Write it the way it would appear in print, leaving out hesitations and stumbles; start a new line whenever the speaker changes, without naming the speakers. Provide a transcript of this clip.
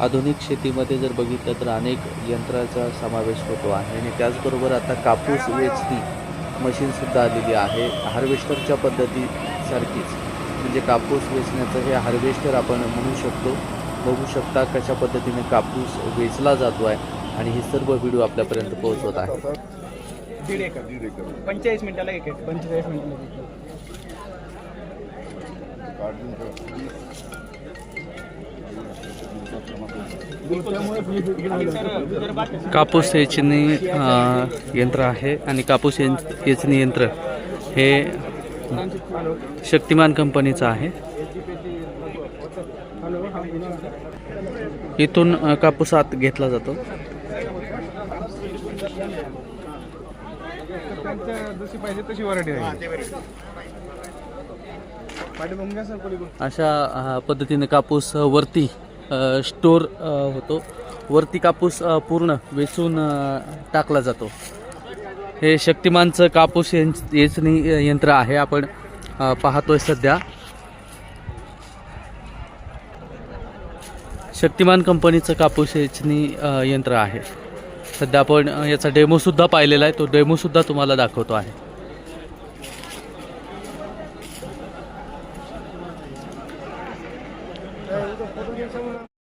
आधुनिक शेतीमध्ये जर बघितलं तर अनेक यंत्राचा समावेश होतो आहे आणि त्याचबरोबर आता कापूस वेचणी मशीनसुद्धा आलेली आहे. हार्वेस्टरच्या पद्धतीसारखीच म्हणजे कापूस वेचण्याचं हे हार्वेस्टर आपण म्हणू शकतो. बघू शकता कशा पद्धतीने कापूस वेचला जातो आहे आणि हे सर्व व्हिडिओ आपल्यापर्यंत पोहोचवत आहे.
दीड एकर 45 मिनिटाला एक एकर 45 मिनिटाला
कापूस वेचणी यंत्र आहे आणि कापूस वेचणी यंत्र हे शक्तिमान कंपनीचं आहे. इथून कापूस आत घेतला जातो.
जशी पाहिजे तशी व्हरायटी आहे.
अशा पद्धतीने कापूस वरती स्टोर होतो. वरती कापूस पूर्ण वेचून टाकला जातो. हे शक्तिमानचं कापूस वेचणी यंत्र आहे. आपण पाहतोय सध्या शक्तिमान कंपनीचं कापूस वेचणी यंत्र आहे. सध्या आपण याचा डेमोसुद्धा पाहिलेला आहे. तो डेमोसुद्धा तुम्हाला दाखवतो आहे.